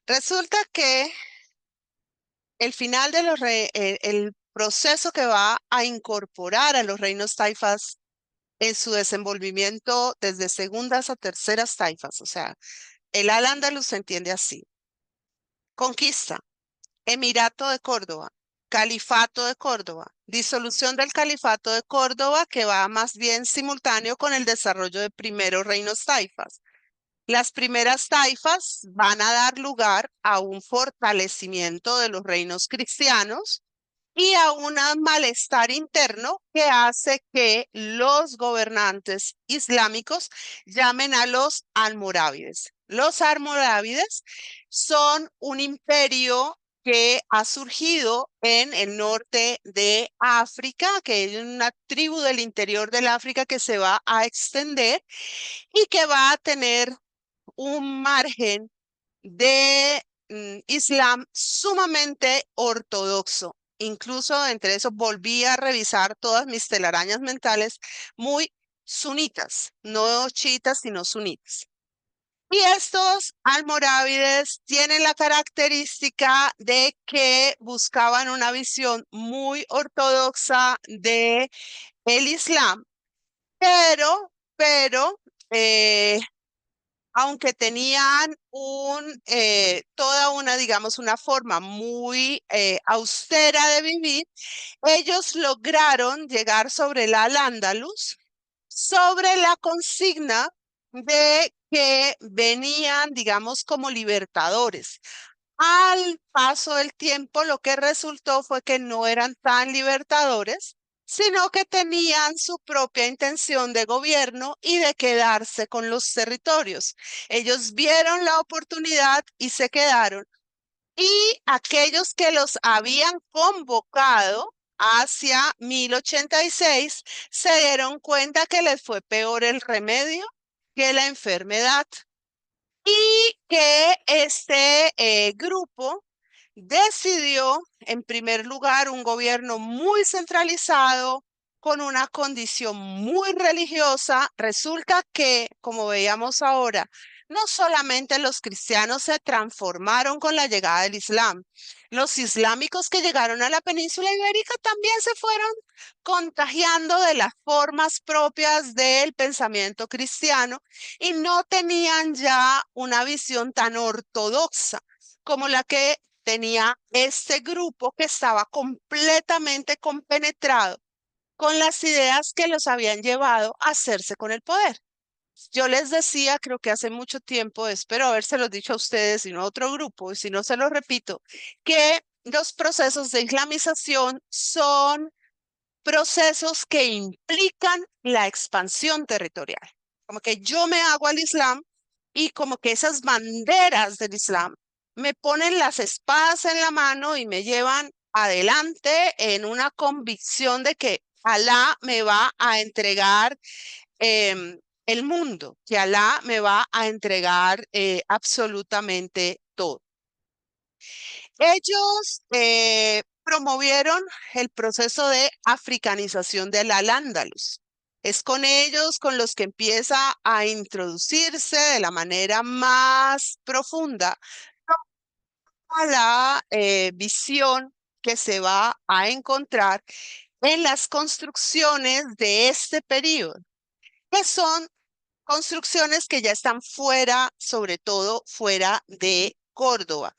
Resulta que el final de el proceso que va a incorporar a los reinos taifas en su desenvolvimiento desde segundas a terceras taifas, o sea, el Al-Ándalus se entiende así: conquista, Emirato de Córdoba, Califato de Córdoba, disolución del Califato de Córdoba, que va más bien simultáneo con el desarrollo de primeros reinos taifas. Las primeras taifas van a dar lugar a un fortalecimiento de los reinos cristianos y a un malestar interno que hace que los gobernantes islámicos llamen a los almorávides. Los almorávides son un imperio que ha surgido en el norte de África, que es una tribu del interior del África que se va a extender y que va a tener un margen de Islam sumamente ortodoxo. Incluso entre eso volví a revisar todas mis telarañas mentales muy sunitas, no chiitas, sino sunitas. Y estos almorávides tienen la característica de que buscaban una visión muy ortodoxa de el Islam, pero eh, aunque tenían toda una, digamos, una forma muy austera de vivir, ellos lograron llegar sobre el Al-Ándalus, sobre la consigna de que venían, digamos, como libertadores. Al paso del tiempo, lo que resultó fue que no eran tan libertadores, sino que tenían su propia intención de gobierno y de quedarse con los territorios. Ellos vieron la oportunidad y se quedaron. Y aquellos que los habían convocado hacia 1086 se dieron cuenta que les fue peor el remedio que la enfermedad y que este grupo decidió, en primer lugar, un gobierno muy centralizado, con una condición muy religiosa. Resulta que, como veíamos ahora, no solamente los cristianos se transformaron con la llegada del Islam, los islámicos que llegaron a la península ibérica también se fueron contagiando de las formas propias del pensamiento cristiano y no tenían ya una visión tan ortodoxa como la que tenía este grupo, que estaba completamente compenetrado con las ideas que los habían llevado a hacerse con el poder. Yo les decía, creo que hace mucho tiempo, espero habérselos dicho a ustedes y no a otro grupo, y si no se los repito, que los procesos de islamización son procesos que implican la expansión territorial. Como que yo me hago al Islam y como que esas banderas del Islam me ponen las espadas en la mano y me llevan adelante en una convicción de que Alá me va a entregar el mundo, que Alá me va a entregar absolutamente todo. Ellos promovieron el proceso de africanización del Al-Ándalus. Es con ellos con los que empieza a introducirse de la manera más profunda a la visión que se va a encontrar en las construcciones de este periodo, que son construcciones que ya están fuera, sobre todo fuera de Córdoba.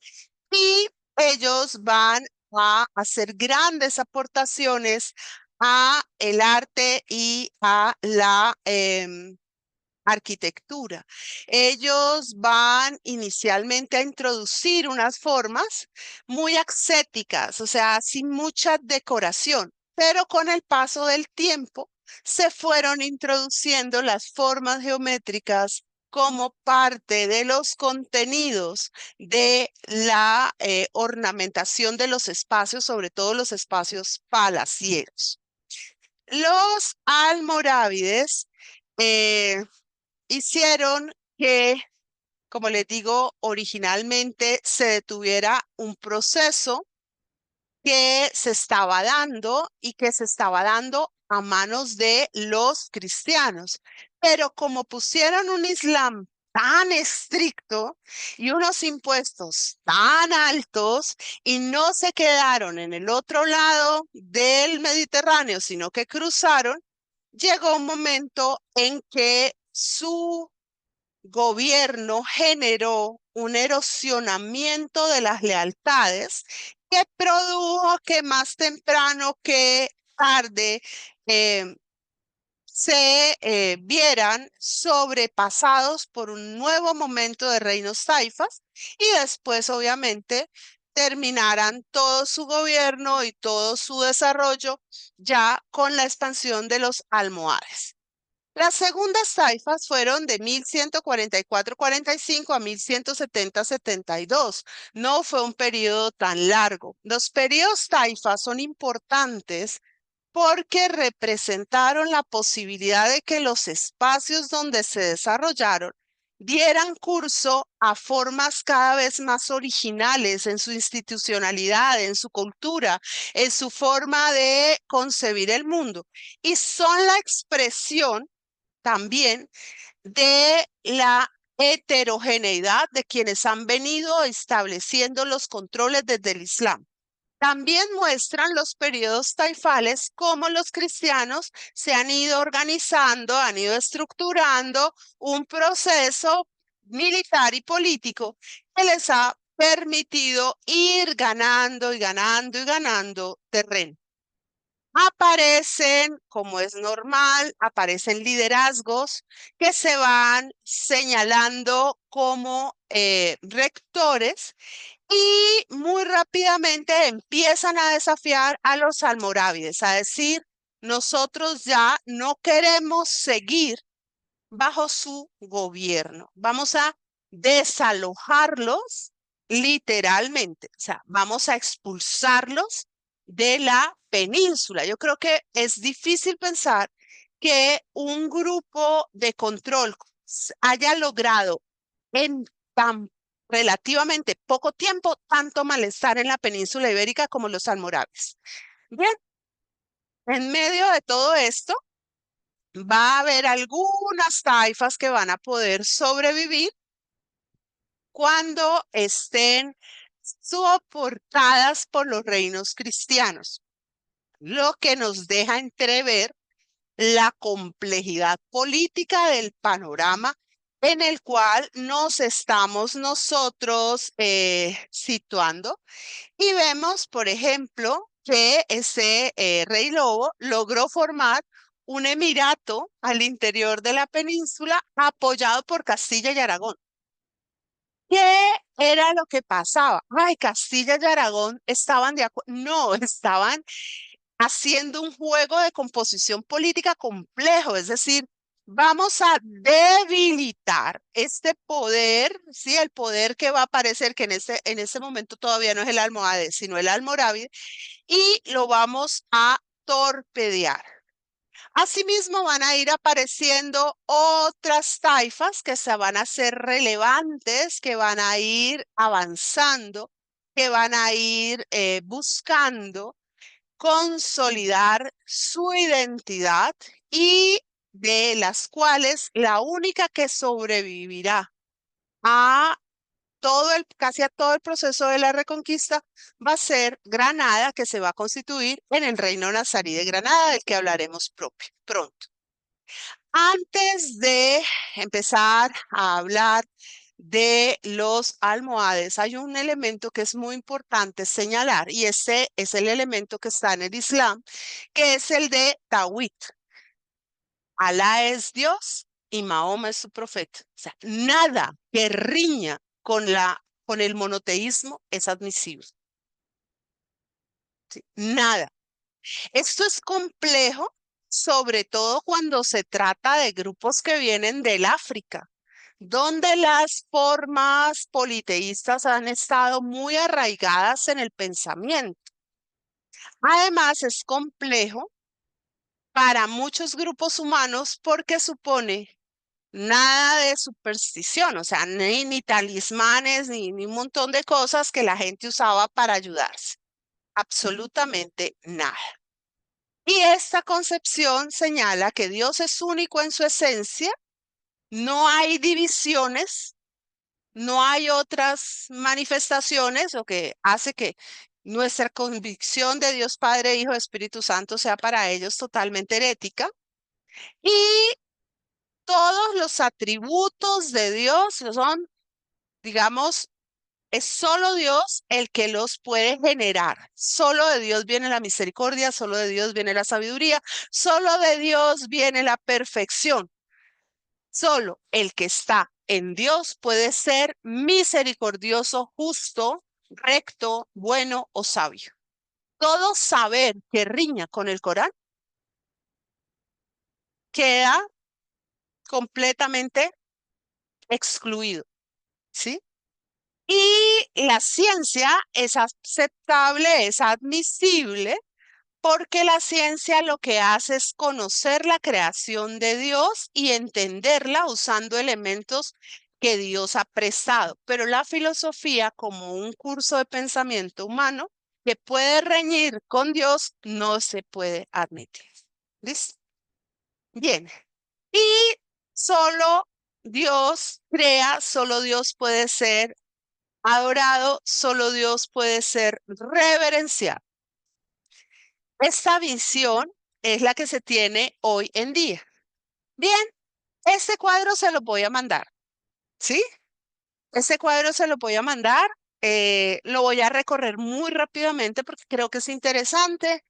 Y ellos van a hacer grandes aportaciones a el arte y a la arquitectura. Ellos van inicialmente a introducir unas formas muy ascéticas, o sea, sin mucha decoración, pero con el paso del tiempo se fueron introduciendo las formas geométricas como parte de los contenidos de la ornamentación de los espacios, sobre todo los espacios palacieros. Los almorávides eh, hicieron que, como les digo, originalmente se detuviera un proceso que se estaba dando y que se estaba dando a manos de los cristianos. Pero como pusieron un Islam tan estricto y unos impuestos tan altos y no se quedaron en el otro lado del Mediterráneo, sino que cruzaron, llegó un momento en que su gobierno generó un erosionamiento de las lealtades que produjo que más temprano que tarde eh, se vieran sobrepasados por un nuevo momento de reinos taifas y después obviamente terminaran todo su gobierno y todo su desarrollo ya con la expansión de los almohades. Las segundas taifas fueron de 1144-45 a 1170-72. No fue un periodo tan largo. Los periodos taifas son importantes porque representaron la posibilidad de que los espacios donde se desarrollaron dieran curso a formas cada vez más originales en su institucionalidad, en su cultura, en su forma de concebir el mundo. Y son la expresión también de la heterogeneidad de quienes han venido estableciendo los controles desde el Islam. También muestran los periodos taifales cómo los cristianos se han ido organizando, han ido estructurando un proceso militar y político que les ha permitido ir ganando y ganando y ganando terreno. Aparecen, como es normal, aparecen liderazgos que se van señalando como rectores y muy rápidamente empiezan a desafiar a los almorávides, a decir, nosotros ya no queremos seguir bajo su gobierno. Vamos a desalojarlos literalmente, o sea, vamos a expulsarlos de la península. Yo creo que es difícil pensar que un grupo de control haya logrado en tan relativamente poco tiempo tanto malestar en la península ibérica como los almorávides. Bien, en medio de todo esto, va a haber algunas taifas que van a poder sobrevivir cuando estén soportadas por los reinos cristianos, lo que nos deja entrever la complejidad política del panorama en el cual nos estamos nosotros situando. Y vemos, por ejemplo, que ese rey lobo logró formar un emirato al interior de la península apoyado por Castilla y Aragón. ¿Qué era lo que pasaba? Ay, Castilla y Aragón estaban de acuerdo. No, estaban haciendo un juego de composición política complejo, es decir, vamos a debilitar este poder, sí, el poder que va a aparecer, que en ese momento todavía no es el almohade, sino el almorávide, y lo vamos a torpedear. Asimismo, van a ir apareciendo otras taifas que se van a hacer relevantes, que van a ir avanzando, que van a ir buscando consolidar su identidad y de las cuales la única que sobrevivirá a casi a todo el proceso de la reconquista va a ser Granada, que se va a constituir en el reino nazarí de Granada, del que hablaremos pronto. Antes de empezar a hablar de los almohades, hay un elemento que es muy importante señalar y ese es el elemento que está en el Islam, que es el de Tawhid. Alá es Dios y Mahoma es su profeta. O sea, nada que riña con el monoteísmo es admisible. ¿Sí? Nada. Esto es complejo, sobre todo cuando se trata de grupos que vienen del África, donde las formas politeístas han estado muy arraigadas en el pensamiento. Además, es complejo para muchos grupos humanos porque supone nada de superstición, o sea, ni talismanes, ni un montón de cosas que la gente usaba para ayudarse. Absolutamente nada. Y esta concepción señala que Dios es único en su esencia No hay divisiones, no hay otras manifestaciones, lo que hace que nuestra convicción de Dios Padre, Hijo, Espíritu Santo sea para ellos totalmente herética. Y todos los atributos de Dios son, digamos, es solo Dios el que los puede generar. Solo de Dios viene la misericordia, solo de Dios viene la sabiduría, solo de Dios viene la perfección. Solo el que está en Dios puede ser misericordioso, justo, recto, bueno o sabio. Todo saber que riña con el Corán queda completamente excluido, ¿sí? Y la ciencia es aceptable, es admisible, porque la ciencia lo que hace es conocer la creación de Dios y entenderla usando elementos que Dios ha prestado. Pero la filosofía, como un curso de pensamiento humano que puede reñir con Dios, no se puede admitir. ¿Listo? Bien. Y solo Dios crea, solo Dios puede ser adorado, solo Dios puede ser reverenciado. Esta visión es la que se tiene hoy en día. Bien, este cuadro se lo voy a mandar, ¿sí? Este cuadro se lo voy a mandar. Lo voy a recorrer muy rápidamente porque creo que es interesante.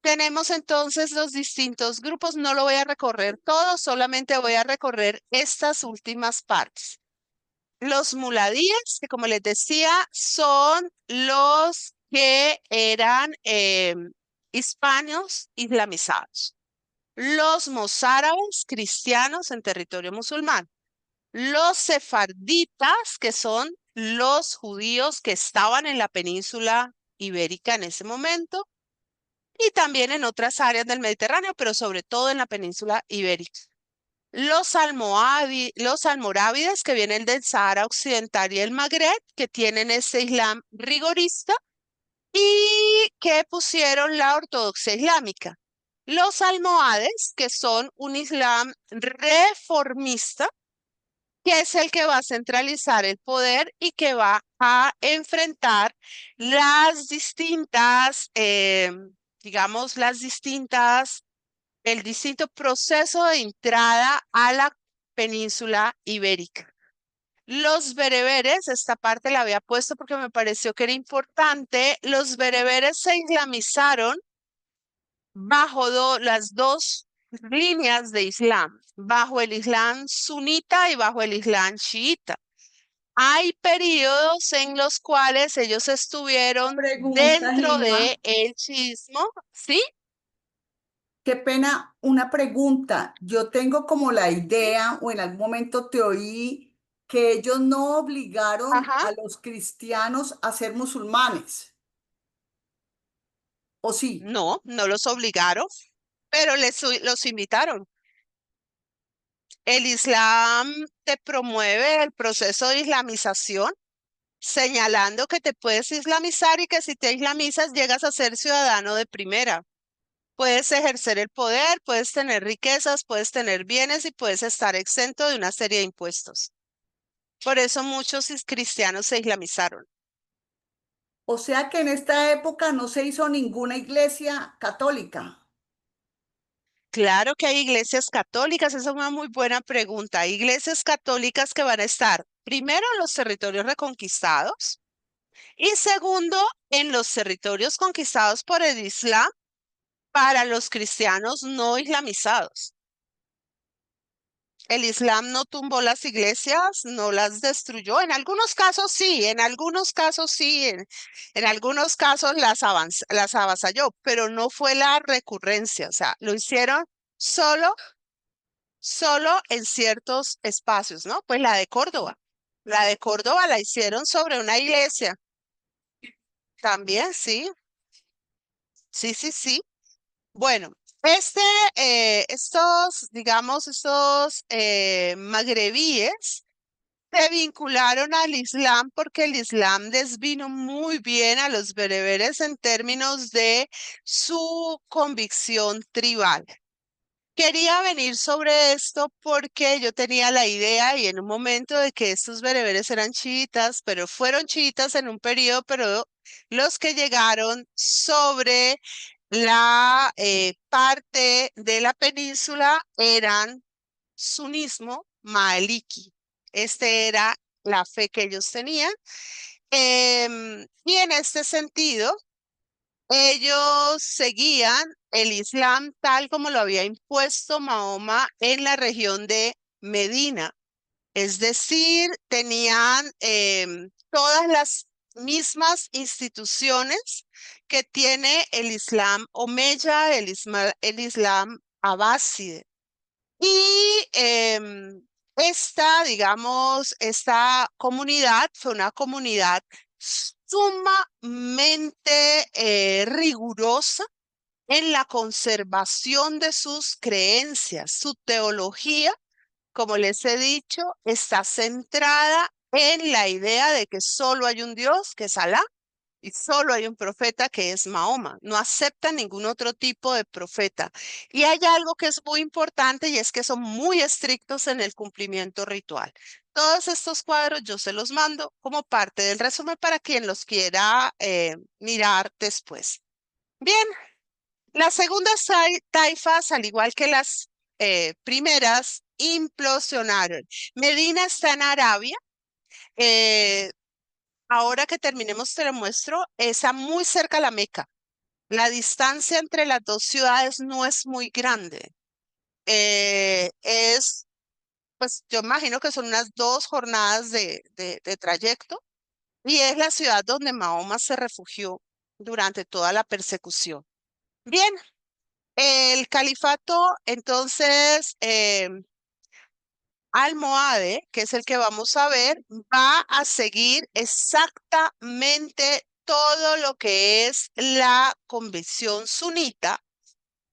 Tenemos entonces los distintos grupos. No lo voy a recorrer todo, solamente voy a recorrer estas últimas partes. Los muladíes, que como les decía, son los que eran hispanos islamizados. Los mozárabes, cristianos en territorio musulmán. Los sefarditas, que son los judíos que estaban en la península ibérica en ese momento y también en otras áreas del Mediterráneo, pero sobre todo en la península ibérica. Los almorávides, que vienen del Sahara Occidental y el Magreb, que tienen ese Islam rigorista y que pusieron la ortodoxia islámica. Los almohades, que son un Islam reformista, que es el que va a centralizar el poder y que va a enfrentar las distintas, digamos, el distinto proceso de entrada a la península ibérica. Los bereberes, esta parte la había puesto porque me pareció que era importante. Los bereberes se islamizaron bajo las dos líneas de Islam, bajo el Islam sunita y bajo el Islam chiita. Hay periodos en los cuales ellos estuvieron Pregunta, dentro de Gilma. el chiismo, ¿sí? Qué pena, una pregunta. Yo tengo como la Sí. idea, o en algún momento te oí, que ellos no obligaron Ajá. a los cristianos a ser musulmanes, ¿o sí? No, no los obligaron, pero los invitaron. El Islam te promueve el proceso de islamización, señalando que te puedes islamizar y que si te islamizas llegas a ser ciudadano de primera. Puedes ejercer el poder, puedes tener riquezas, puedes tener bienes y puedes estar exento de una serie de impuestos. Por eso muchos cristianos se islamizaron. O sea que en esta época no se hizo ninguna iglesia católica. Claro que hay iglesias católicas, esa es una muy buena pregunta. Hay iglesias católicas que van a estar primero en los territorios reconquistados y segundo en los territorios conquistados por el Islam para los cristianos no islamizados. El Islam no tumbó las iglesias, no las destruyó. En algunos casos sí, en algunos casos sí, en algunos casos las avasalló, pero no fue la recurrencia. O sea, lo hicieron solo, solo en ciertos espacios, ¿no? Pues la de Córdoba. La de Córdoba la hicieron sobre una iglesia. También, sí, sí, sí, sí. Bueno, este, estos magrebíes se vincularon al Islam porque el Islam les vino muy bien a los bereberes en términos de su convicción tribal. Quería venir sobre esto porque yo tenía la idea y en un momento de que estos bereberes eran chiitas, pero fueron chiitas en un periodo, pero los que llegaron sobre la parte de la península eran sunismo maliki. Este era la fe que ellos tenían. Y en este sentido, ellos seguían el Islam tal como lo había impuesto Mahoma en la región de Medina. Es decir, tenían todas las mismas instituciones que tiene el Islam omeya, el Islam abáside. Y esta, digamos, esta comunidad fue una comunidad sumamente rigurosa en la conservación de sus creencias. Su teología, como les he dicho, está centrada en la idea de que solo hay un Dios, que es Alá, y solo hay un profeta que es Mahoma. No aceptan ningún otro tipo de profeta. Y hay algo que es muy importante y es que son muy estrictos en el cumplimiento ritual. Todos estos cuadros yo se los mando como parte del resumen para quien los quiera mirar después. Bien, las segundas taifas, al igual que las primeras, implosionaron. Medina está en Arabia. eh, Ahora que terminemos, te lo muestro. Está muy cerca a la Meca. La distancia entre las dos ciudades no es muy grande. Pues yo imagino que son unas 2 jornadas de trayecto y es la ciudad donde Mahoma se refugió durante toda la persecución. Bien, el califato, entonces, almohade, que es el que vamos a ver, va a seguir exactamente todo lo que es la convicción sunita,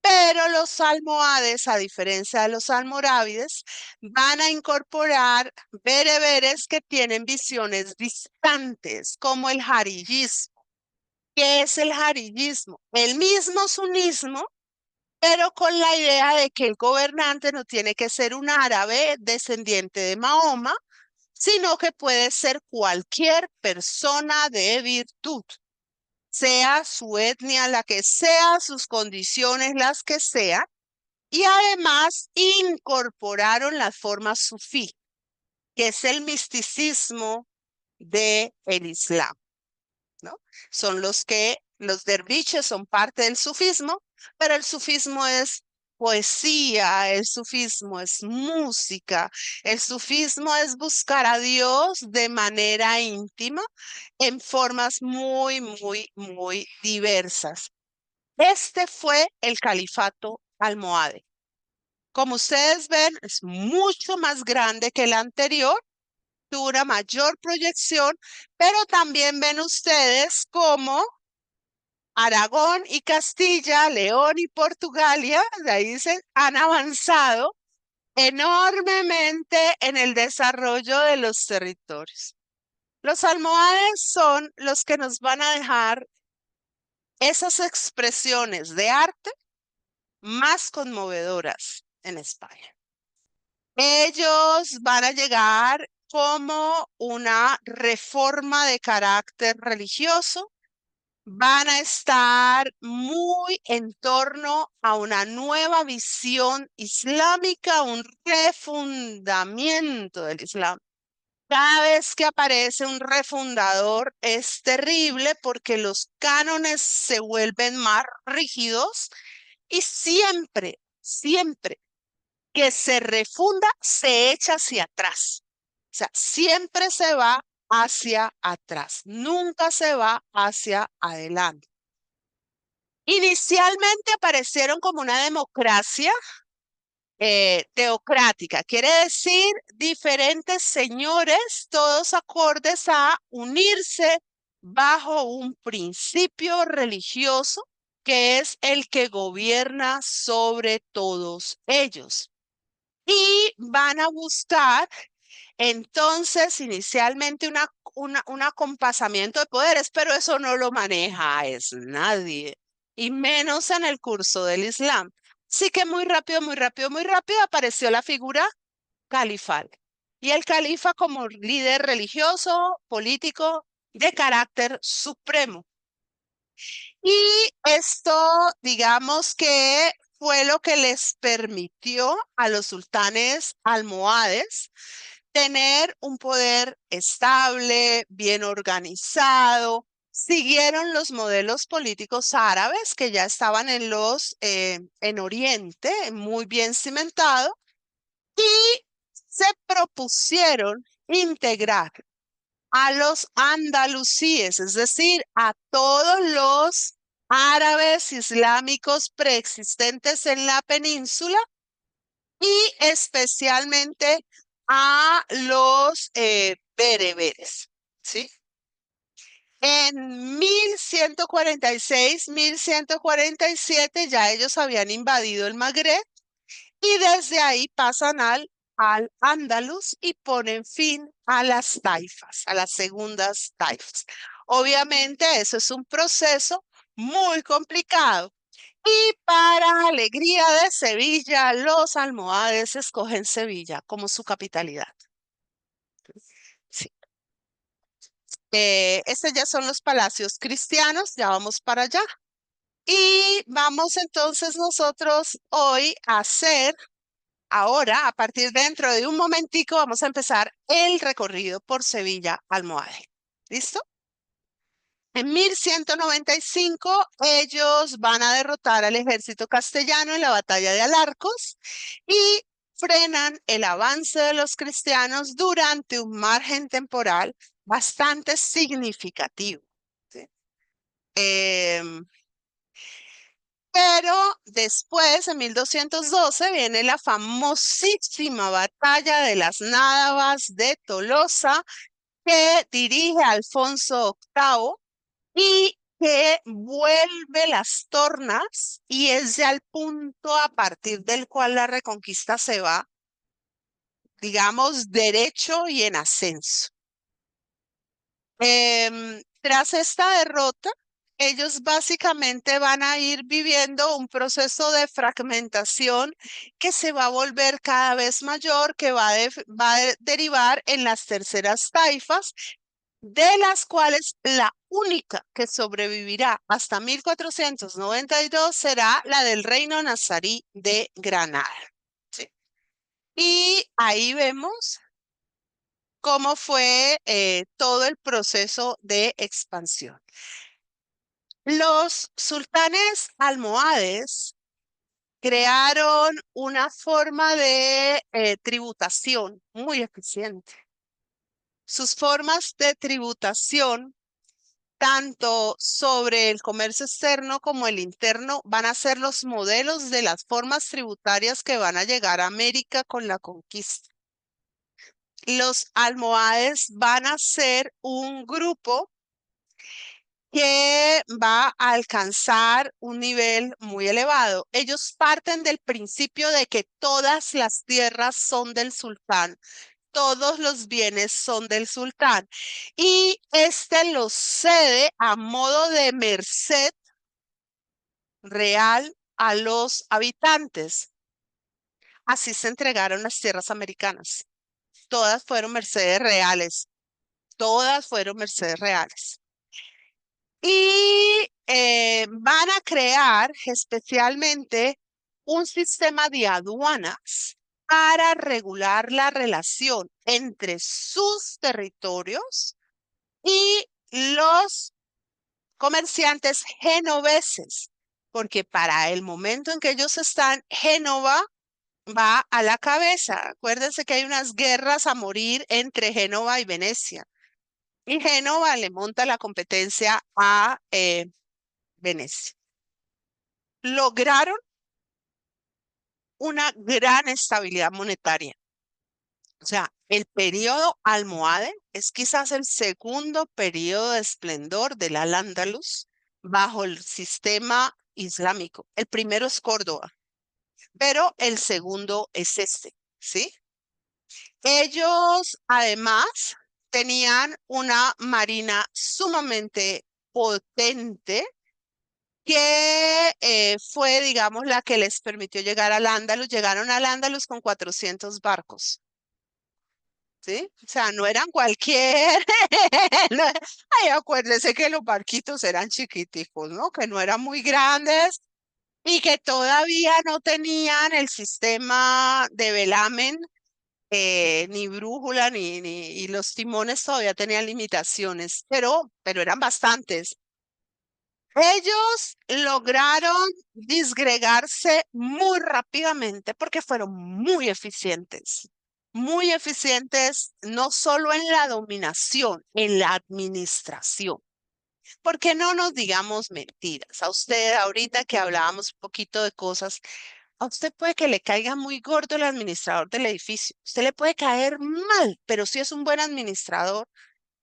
pero los almohades, a diferencia de los almorávides, van a incorporar bereberes que tienen visiones distantes, como el jarillismo. ¿Qué es el jarillismo? El mismo sunismo, pero con la idea de que el gobernante no tiene que ser un árabe descendiente de Mahoma, sino que puede ser cualquier persona de virtud, sea su etnia la que sea, sus condiciones las que sean, y además incorporaron las formas sufí, que es el misticismo del Islam. ¿No? Son los derviches son parte del sufismo, pero el sufismo es poesía, el sufismo es música, el sufismo es buscar a Dios de manera íntima en formas muy, muy, muy diversas. Este fue el califato almohade. Como ustedes ven, es mucho más grande que el anterior, tuvo una mayor proyección, pero también ven ustedes cómo Aragón y Castilla, León y Portugalia, de ahí se han avanzado enormemente en el desarrollo de los territorios. Los almohades son los que nos van a dejar esas expresiones de arte más conmovedoras en España. Ellos van a llegar como una reforma de carácter religioso, van a estar muy en torno a una nueva visión islámica, un refundamiento del Islam. Cada vez que aparece un refundador es terrible porque los cánones se vuelven más rígidos y siempre, siempre que se refunda, se echa hacia atrás. O sea, siempre se va hacia atrás, nunca se va hacia adelante. Inicialmente aparecieron como una democracia teocrática, quiere decir diferentes señores, todos acordes a unirse bajo un principio religioso que es el que gobierna sobre todos ellos. Y van a buscar entonces inicialmente un acompasamiento de poderes, pero eso no lo maneja es nadie, y menos en el curso del Islam. Sí que muy rápido, muy rápido, muy rápido apareció la figura califal. Y el califa como líder religioso, político, de carácter supremo. Y esto, digamos que fue lo que les permitió a los sultanes almohades tener un poder estable, bien organizado. Siguieron los modelos políticos árabes que ya estaban en Oriente, muy bien cimentado, y se propusieron integrar a los andalusíes, es decir, a todos los árabes islámicos preexistentes en la península y especialmente a los bereberes, ¿sí? En 1146, 1147 ya ellos habían invadido el Magreb y desde ahí pasan al Andalus y ponen fin a las taifas, a las segundas taifas. Obviamente eso es un proceso muy complicado. Y para alegría de Sevilla, los almohades escogen Sevilla como su capitalidad. Sí. Estos ya son los palacios cristianos, ya vamos para allá. Y vamos entonces nosotros hoy a hacer, ahora, a partir de dentro de un momentico, vamos a empezar el recorrido por Sevilla Almohade. ¿Listo? En 1195 ellos van a derrotar al ejército castellano en la batalla de Alarcos y frenan el avance de los cristianos durante un margen temporal bastante significativo. ¿Sí? Em, pero después, en 1212, viene la famosísima batalla de las Nádavas de Tolosa que dirige Alfonso VIII y que vuelve las tornas y es ya el punto a partir del cual la reconquista se va, digamos, derecho y en ascenso. Tras esta derrota, ellos básicamente van a ir viviendo un proceso de fragmentación que se va a volver cada vez mayor, que va a derivar en las terceras taifas, de las cuales la única que sobrevivirá hasta 1492 será la del reino nazarí de Granada. ¿Sí? Y ahí vemos cómo fue todo el proceso de expansión. Los sultanes almohades crearon una forma de tributación muy eficiente. Sus formas de tributación tanto sobre el comercio externo como el interno, van a ser los modelos de las formas tributarias que van a llegar a América con la conquista. Los almohades van a ser un grupo que va a alcanzar un nivel muy elevado. Ellos parten del principio de que todas las tierras son del sultán, todos los bienes son del sultán y este los cede a modo de merced real a los habitantes. Así se entregaron las tierras americanas. Todas fueron mercedes reales, todas fueron mercedes reales. Y van a crear especialmente un sistema de aduanas para regular la relación entre sus territorios y los comerciantes genoveses, porque para el momento en que ellos están, Génova va a la cabeza. Acuérdense que hay unas guerras a morir entre Génova y Venecia. Y Génova le monta la competencia a Venecia. Lograron una gran estabilidad monetaria. O sea, el periodo almohade es quizás el segundo periodo de esplendor del Al-Ándalus bajo el sistema islámico. El primero es Córdoba, pero el segundo es este, ¿sí? Ellos además tenían una marina sumamente potente que fue, digamos, la que les permitió llegar al Ándalus. Llegaron al Ándalus con 400 barcos. ¿Sí? O sea, no eran cualquier. no- Ay, acuérdense que los barquitos eran chiquiticos, ¿no? Que no eran muy grandes y que todavía no tenían el sistema de velamen, ni brújula, y los timones todavía tenían limitaciones, pero eran bastantes. Ellos lograron disgregarse muy rápidamente porque fueron muy eficientes no solo en la dominación, en la administración. Porque no nos digamos mentiras. A usted ahorita que hablábamos un poquito de cosas, a usted puede que le caiga muy gordo el administrador del edificio. Usted le puede caer mal, pero si es un buen administrador,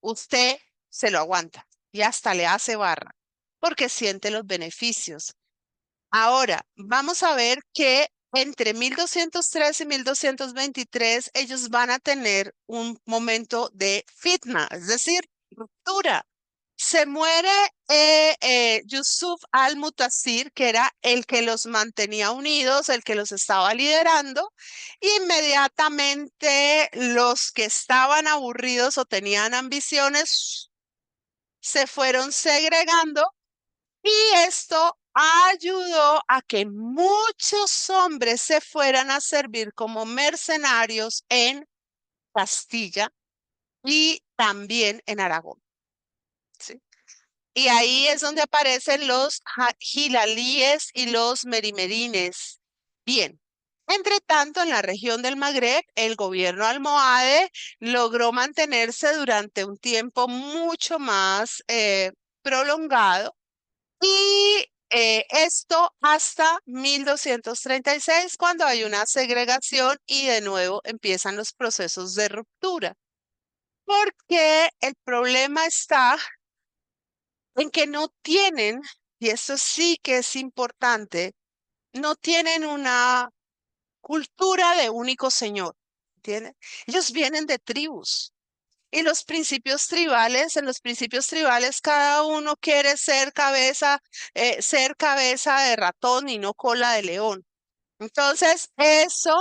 usted se lo aguanta y hasta le hace barra porque siente los beneficios. Ahora, vamos a ver que entre 1203 y 1223 ellos van a tener un momento de fitna, es decir, ruptura. Se muere Yusuf al-Mutasir, que era el que los mantenía unidos, el que los estaba liderando. Inmediatamente los que estaban aburridos o tenían ambiciones se fueron segregando y esto ayudó a que muchos hombres se fueran a servir como mercenarios en Castilla y también en Aragón. ¿Sí? Y ahí es donde aparecen los gilalíes y los merimerines. Bien. Entre tanto, en la región del Magreb, el gobierno almohade logró mantenerse durante un tiempo mucho más prolongado y esto hasta 1236, cuando hay una segregación y de nuevo empiezan los procesos de ruptura. Porque el problema está en que no tienen, y eso sí que es importante, no tienen una cultura de único señor. ¿Entienden? Ellos vienen de tribus. Y los principios tribales, en los principios tribales, cada uno quiere ser cabeza de ratón y no cola de león. Entonces, eso,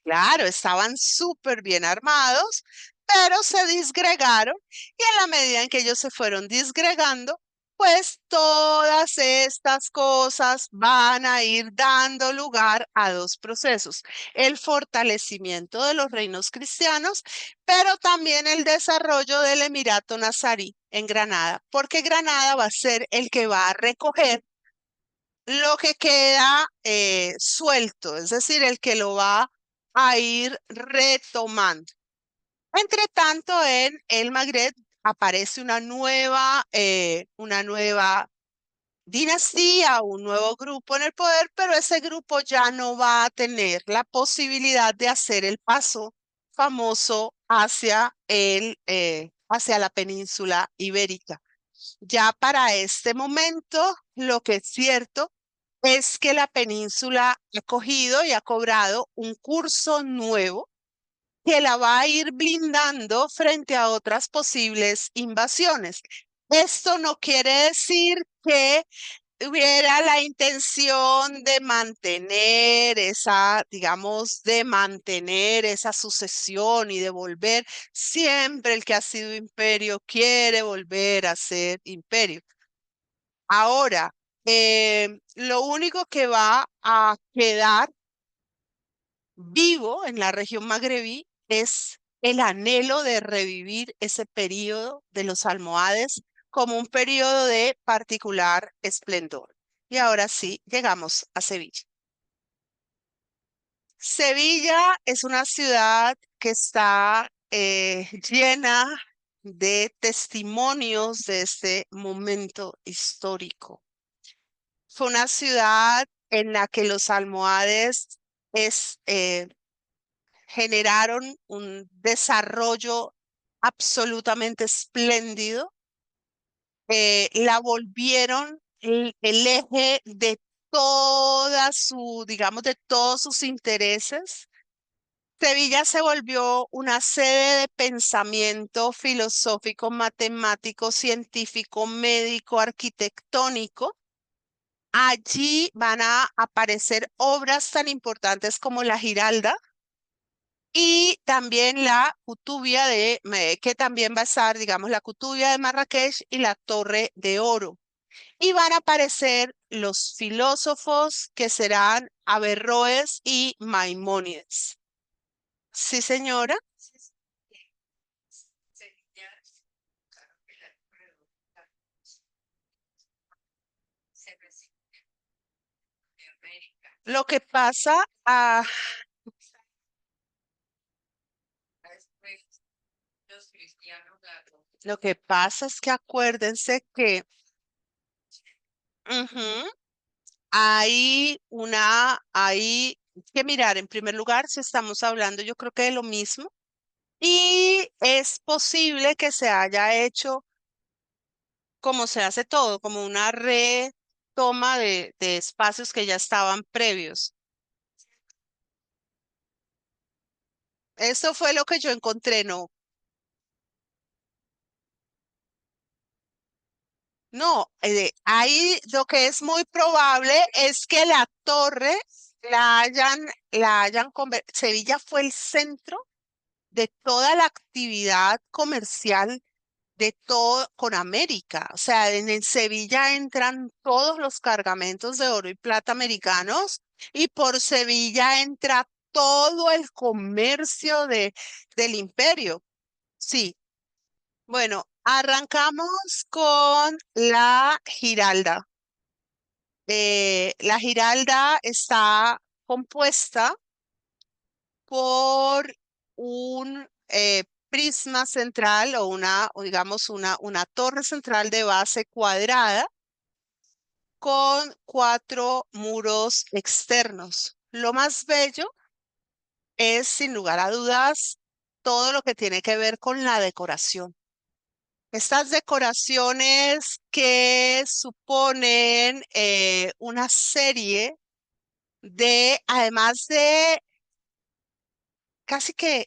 claro, estaban súper bien armados, pero se disgregaron y en la medida en que ellos se fueron disgregando, pues todas estas cosas van a ir dando lugar a dos procesos: el fortalecimiento de los reinos cristianos, pero también el desarrollo del Emirato Nazarí en Granada, porque Granada va a ser el que va a recoger lo que queda suelto, es decir, el que lo va a ir retomando. Entre tanto, en el Magreb aparece una nueva dinastía, un nuevo grupo en el poder, pero ese grupo ya no va a tener la posibilidad de hacer el paso famoso hacia la península ibérica. Ya para este momento, lo que es cierto es que la península ha cogido y ha cobrado un curso nuevo que la va a ir blindando frente a otras posibles invasiones. Esto no quiere decir que hubiera la intención de mantener esa, digamos, de mantener esa sucesión y de volver. Siempre el que ha sido imperio quiere volver a ser imperio. Ahora, lo único que va a quedar vivo en la región magrebí es el anhelo de revivir ese periodo de los almohades como un periodo de particular esplendor. Y ahora sí, llegamos a Sevilla. Sevilla es una ciudad que está llena de testimonios de este momento histórico. Fue una ciudad en la que los almohades es, generaron un desarrollo absolutamente espléndido. La volvieron el eje de digamos, de todos sus intereses. Sevilla se volvió una sede de pensamiento filosófico, matemático, científico, médico, arquitectónico. Allí van a aparecer obras tan importantes como la Giralda y también la Kutubia que también va a estar, digamos, la Kutubia de Marrakech y la Torre de Oro. Y van a aparecer los filósofos que serán Averroes y Maimónides. Sí, señora. Lo que pasa, lo que pasa es que acuérdense que ujú, hay que mirar en primer lugar si estamos hablando, yo creo que de lo mismo, y es posible que se haya hecho como se hace todo, como una retoma de espacios que ya estaban previos. Eso fue lo que yo encontré, no. No, ahí lo que es muy probable es que la torre Sevilla fue el centro de toda la actividad comercial de todo con América. O sea, en Sevilla entran todos los cargamentos de oro y plata americanos y por Sevilla entra todo el comercio del imperio. Sí, bueno, arrancamos con la Giralda. La Giralda está compuesta por un prisma central o digamos una torre central de base cuadrada con cuatro muros externos. Lo más bello es, sin lugar a dudas, todo lo que tiene que ver con la decoración. Estas decoraciones que suponen una serie además de casi que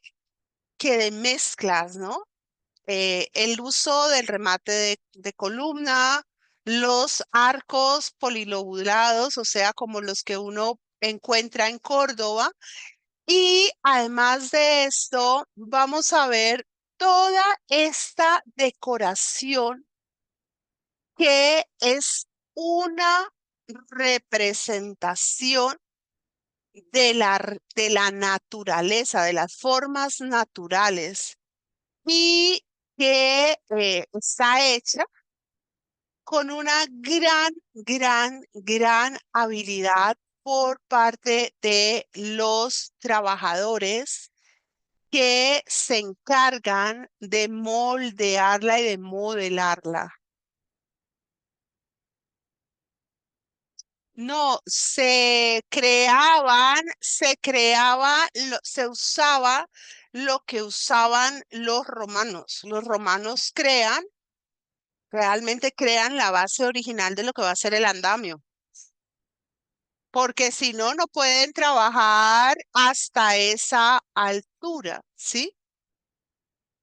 de mezclas, ¿no? El uso del remate de columna, los arcos polilobulados, o sea, como los que uno encuentra en Córdoba. Y además de esto, vamos a ver toda esta decoración que es una representación de la naturaleza, de las formas naturales y que está hecha con una gran habilidad por parte de los trabajadores que se encargan de moldearla y de modelarla. No, se usaba lo que usaban los romanos. Los romanos realmente crean la base original de lo que va a ser el andamio, porque si no, no pueden trabajar hasta esa altura, ¿sí?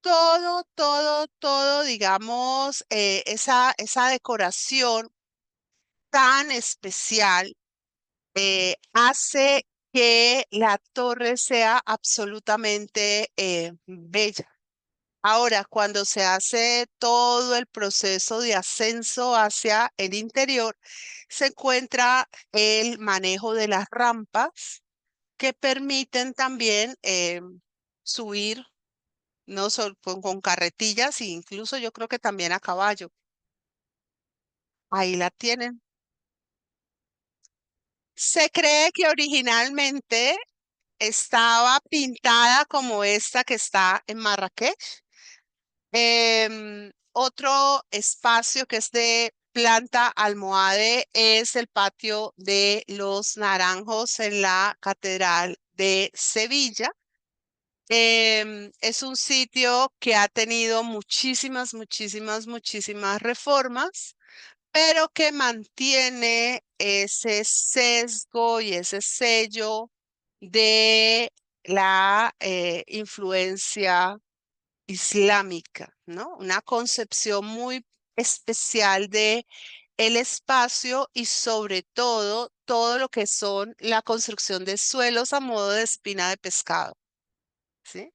Todo, digamos, esa decoración tan especial hace que la torre sea absolutamente bella. Ahora, cuando se hace todo el proceso de ascenso hacia el interior, se encuentra el manejo de las rampas que permiten también subir, no solo con carretillas, e incluso yo creo que también a caballo. Ahí la tienen. Se cree que originalmente estaba pintada como esta que está en Marrakech. Otro espacio que es de planta almohade es el patio de los Naranjos en la Catedral de Sevilla. Es un sitio que ha tenido muchísimas reformas, pero que mantiene ese sesgo y ese sello de la influencia islámica, ¿no? Una concepción muy especial de el espacio y sobre todo lo que son la construcción de suelos a modo de espina de pescado, ¿sí?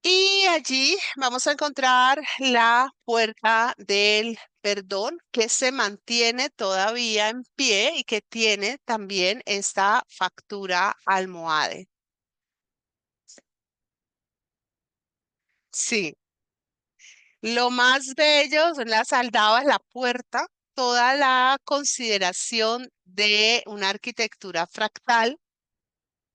Y allí vamos a encontrar la puerta del perdón que se mantiene todavía en pie y que tiene también esta factura almohade. Sí, lo más bello son las aldabas, la puerta, toda la consideración de una arquitectura fractal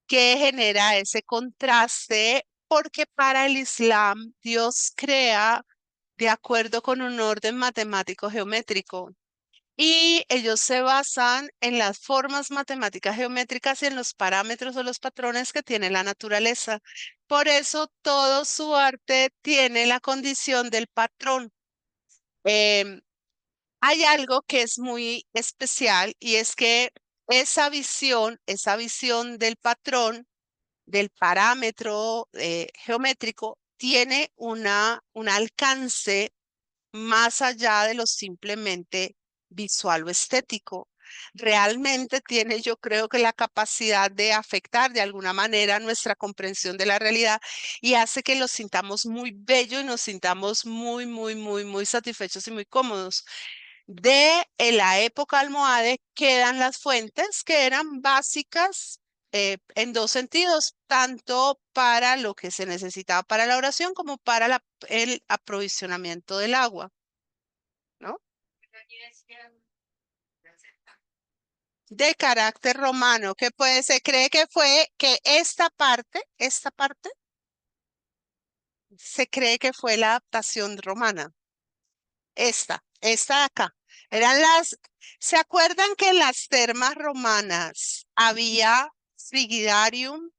que genera ese contraste porque para el Islam Dios crea de acuerdo con un orden matemático geométrico. Y ellos se basan en las formas matemáticas geométricas y en los parámetros o los patrones que tiene la naturaleza. Por eso todo su arte tiene la condición del patrón. Em, Hay algo que es muy especial y es que esa visión del patrón, del parámetro geométrico, tiene un alcance más allá de lo simplemente visual o estético. Realmente tiene, yo creo que la capacidad de afectar de alguna manera nuestra comprensión de la realidad y hace que lo sintamos muy bello y nos sintamos muy satisfechos y muy cómodos. La época almohade quedan las fuentes que eran básicas en dos sentidos, tanto para lo que se necesitaba para la oración como para el aprovisionamiento del agua, ¿no? De carácter romano, que pues se cree que fue que esta parte, se cree que fue la adaptación romana. Esta de acá. Eran ¿se acuerdan que en las termas romanas había frigidarium?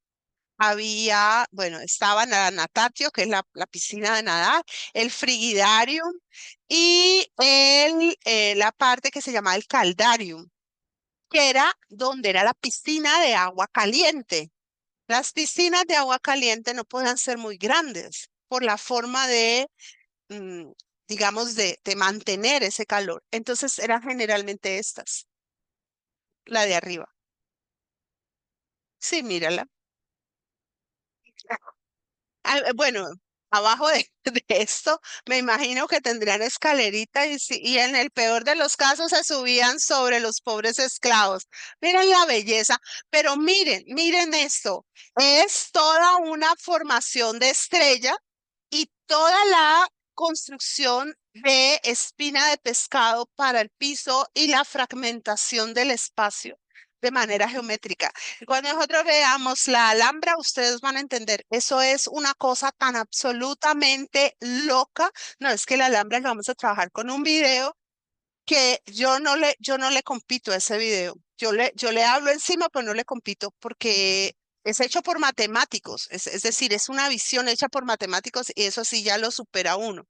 Había, bueno, estaba la natatio, que es la piscina de nadar, el frigidarium y la parte que se llamaba el caldarium, que era donde era la piscina de agua caliente. Las piscinas de agua caliente no podían ser muy grandes por la forma mm, digamos, de mantener ese calor. Entonces eran generalmente estas, la de arriba. Sí, mírala. Bueno, abajo de esto, me imagino que tendrían escalerita y en el peor de los casos se subían sobre los pobres esclavos. Miren la belleza, pero miren esto. Es toda una formación de estrella y toda la construcción de espina de pescado para el piso y la fragmentación del espacio de manera geométrica. Cuando nosotros veamos la Alhambra, ustedes van a entender, eso es una cosa tan absolutamente loca. No, es que la Alhambra lo vamos a trabajar con un video que yo no le compito a ese video. Yo le hablo encima, pero no le compito porque es hecho por matemáticos. Es decir, es una visión hecha por matemáticos y eso sí ya lo supera uno.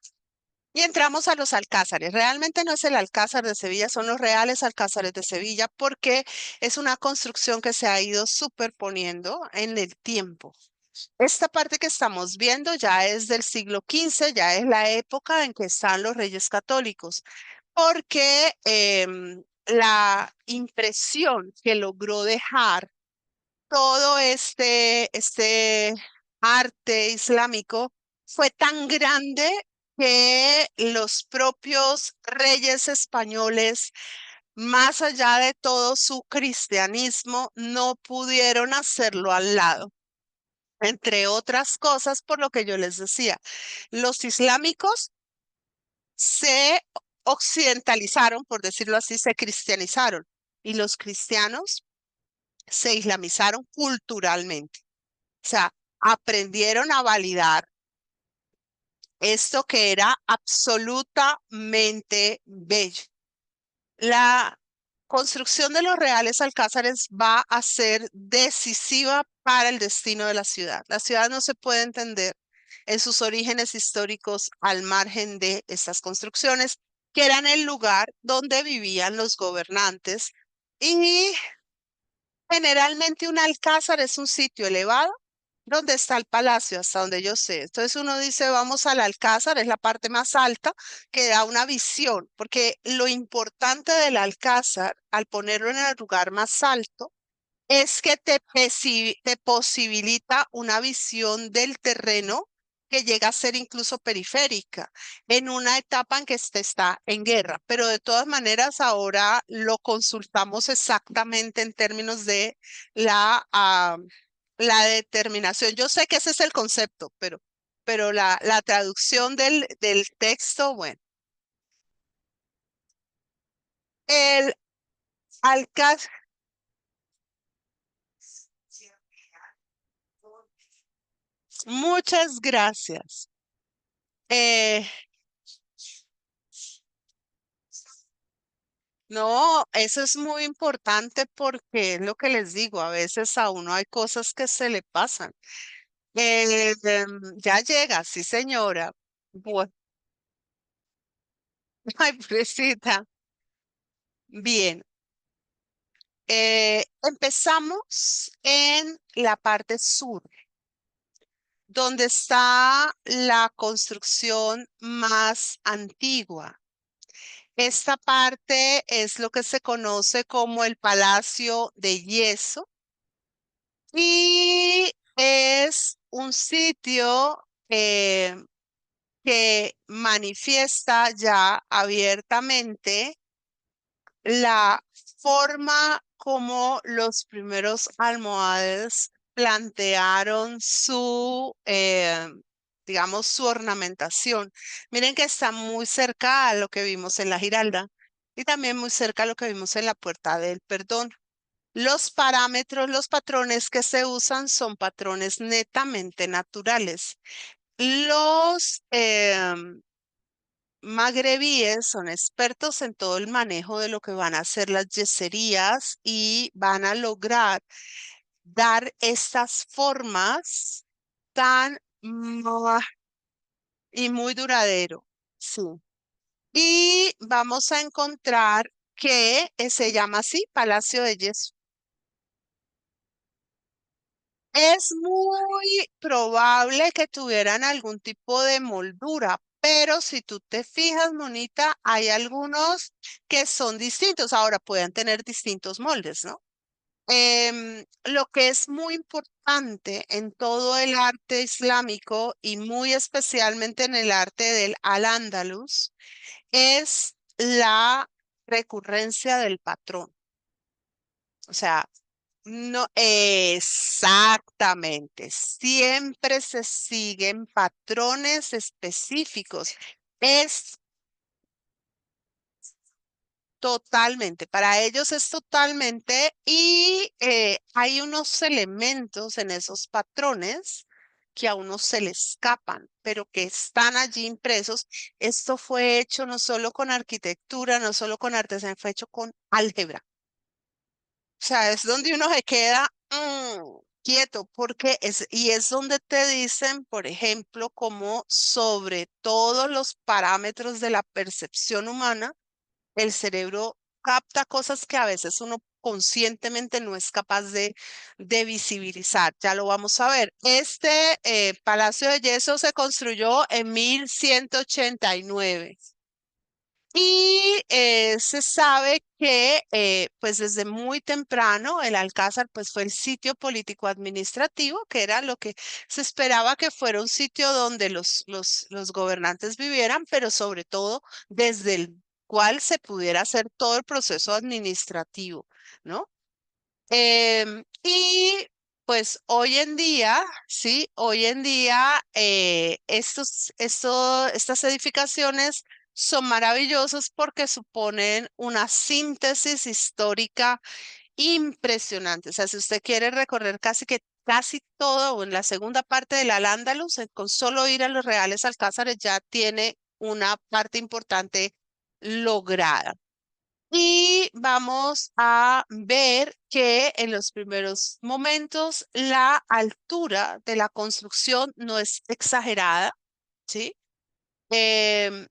Y entramos a los alcázares. Realmente no es el Alcázar de Sevilla, son los reales alcázares de Sevilla porque es una construcción que se ha ido superponiendo en el tiempo. Esta parte que estamos viendo ya es del siglo XV, ya es la época en que están los reyes católicos, porque la impresión que logró dejar todo este arte islámico fue tan grande que los propios reyes españoles, más allá de todo su cristianismo, no pudieron hacerlo al lado. Entre otras cosas, por lo que yo les decía, los islámicos se occidentalizaron, por decirlo así, se cristianizaron y los cristianos se islamizaron culturalmente. O sea, aprendieron a validar esto que era absolutamente bello. La construcción de los reales alcázares va a ser decisiva para el destino de la ciudad. La ciudad no se puede entender en sus orígenes históricos al margen de estas construcciones, que eran el lugar donde vivían los gobernantes. Y generalmente un alcázar es un sitio elevado ¿Dónde está el palacio? Hasta donde yo sé. Entonces uno dice, vamos al Alcázar, es la parte más alta que da una visión, porque lo importante del Alcázar, al ponerlo en el lugar más alto, es que te posibilita una visión del terreno que llega a ser incluso periférica en una etapa en que este está en guerra. Pero de todas maneras, ahora lo consultamos exactamente en términos de la determinación. Yo sé que ese es el concepto, pero la traducción del texto, bueno, el alcázar. Muchas gracias. Eh, no, eso es muy importante porque es lo que les digo, a veces a uno hay cosas que se le pasan. Ya llega, sí, señora. Bueno, ay, pobrecita. Bien, empezamos en la parte sur, donde está la construcción más antigua. Esta parte es lo que se conoce como el Palacio de Yeso y es un sitio que manifiesta ya abiertamente la forma como los primeros almohades plantearon digamos, su ornamentación. Miren que está muy cerca a lo que vimos en la Giralda y también muy cerca a lo que vimos en la Puerta del Perdón. Los parámetros, los patrones que se usan son patrones netamente naturales. Los magrebíes son expertos en todo el manejo de lo que van a ser las yeserías y van a lograr dar estas formas tan y muy duradero. Sí. Y vamos a encontrar que se llama así Palacio de Yeso. Es muy probable que tuvieran algún tipo de moldura, pero si tú te fijas, Monita, hay algunos que son distintos. Ahora pueden tener distintos moldes, ¿no? Lo que es muy importante en todo el arte islámico y muy especialmente en el arte del Al-Ándalus es la recurrencia del patrón. O sea, no, exactamente. Siempre se siguen patrones específicos. Es totalmente, para ellos es totalmente y hay unos elementos en esos patrones que a uno se le escapan, pero que están allí impresos. Esto fue hecho no solo con arquitectura, no solo con artesanía, fue hecho con álgebra. O sea, es donde uno se queda quieto, porque y es donde te dicen, por ejemplo, como sobre todos los parámetros de la percepción humana, el cerebro capta cosas que a veces uno conscientemente no es capaz de visibilizar. Ya lo vamos a ver. Este Palacio de Yeso se construyó en 1189. Y se sabe que pues desde muy temprano el Alcázar pues fue el sitio político administrativo, que era lo que se esperaba que fuera un sitio donde los gobernantes vivieran, pero sobre todo desde el cual se pudiera hacer todo el proceso administrativo, ¿no? Y pues hoy en día, sí, hoy en día estas edificaciones son maravillosas porque suponen una síntesis histórica impresionante. O sea, si usted quiere recorrer casi todo o en la segunda parte del Al-Ándalus, con solo ir a los Reales Alcázares ya tiene una parte importante lograda. Y vamos a ver que en los primeros momentos la altura de la construcción no es exagerada, ¿sí? Em,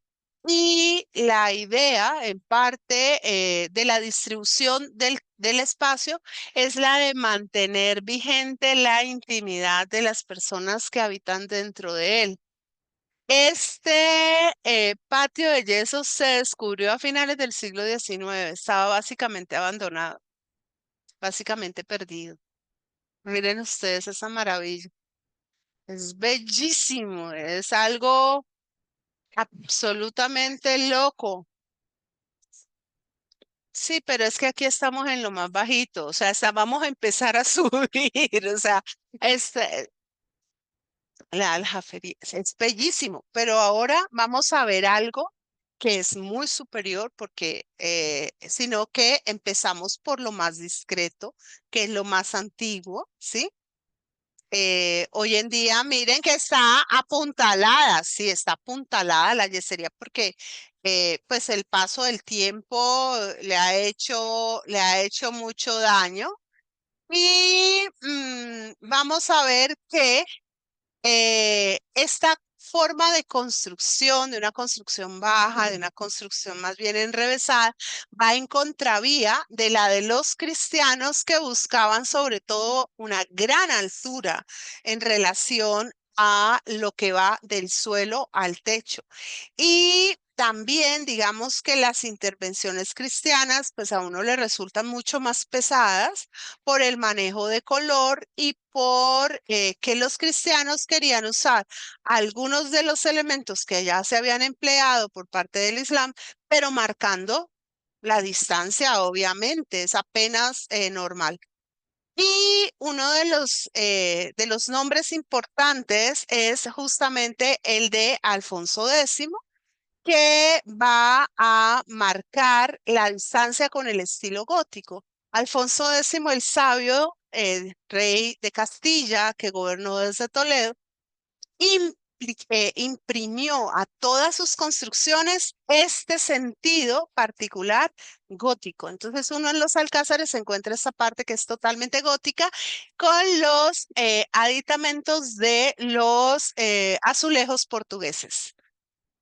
y la idea, en parte, de la distribución del espacio es la de mantener vigente la intimidad de las personas que habitan dentro de él. Este patio de yeso se descubrió a finales del siglo XIX. Estaba básicamente abandonado, básicamente perdido. Miren ustedes esa maravilla. Es bellísimo, es algo absolutamente loco. Sí, pero es que aquí estamos en lo más bajito, o sea, vamos a empezar a subir, o sea, este, la Aljafería es bellísimo, pero ahora vamos a ver algo que es muy superior porque, sino que empezamos por lo más discreto, que es lo más antiguo, ¿sí? Hoy en día, miren que está apuntalada, sí, está apuntalada la yesería porque pues el paso del tiempo le ha hecho mucho daño. Y vamos a ver que esta forma de construcción, de una construcción baja, de una construcción más bien enrevesada, va en contravía de la de los cristianos que buscaban sobre todo una gran altura en relación a lo que va del suelo al techo. Y también, digamos que las intervenciones cristianas, pues a uno le resultan mucho más pesadas por el manejo de color y por que los cristianos querían usar algunos de los elementos que ya se habían empleado por parte del Islam, pero marcando la distancia, obviamente, es apenas normal. Y uno de los nombres importantes es justamente el de Alfonso X, que va a marcar la distancia con el estilo gótico. Alfonso X el Sabio, rey de Castilla, que gobernó desde Toledo, imprimió a todas sus construcciones este sentido particular gótico. Entonces uno en los alcázares se encuentra esta parte que es totalmente gótica con los aditamentos de los azulejos portugueses.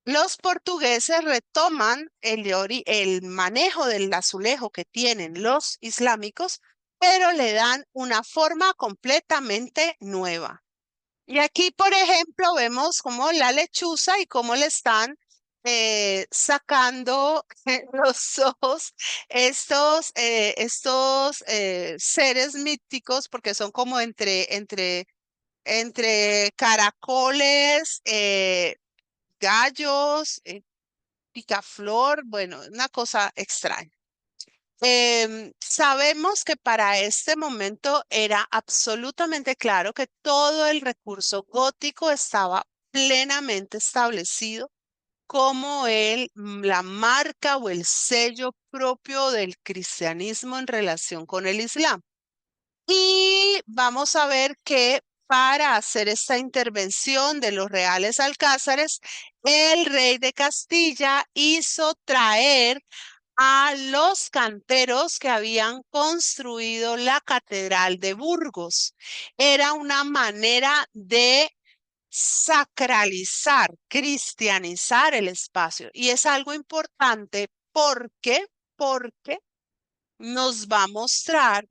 Los portugueses retoman el manejo del azulejo que tienen los islámicos, pero le dan una forma completamente nueva. Y aquí, por ejemplo, vemos como la lechuza y cómo le están sacando los ojos estos seres míticos, porque son como entre caracoles, gallos, picaflor, bueno, una cosa extraña. Sabemos que para este momento era absolutamente claro que todo el recurso gótico estaba plenamente establecido como la marca o el sello propio del cristianismo en relación con el Islam. Y vamos a ver que para hacer esta intervención de los reales alcázares, el rey de Castilla hizo traer a los canteros que habían construido la Catedral de Burgos. Era una manera de sacralizar, cristianizar el espacio. Y es algo importante porque nos va a mostrar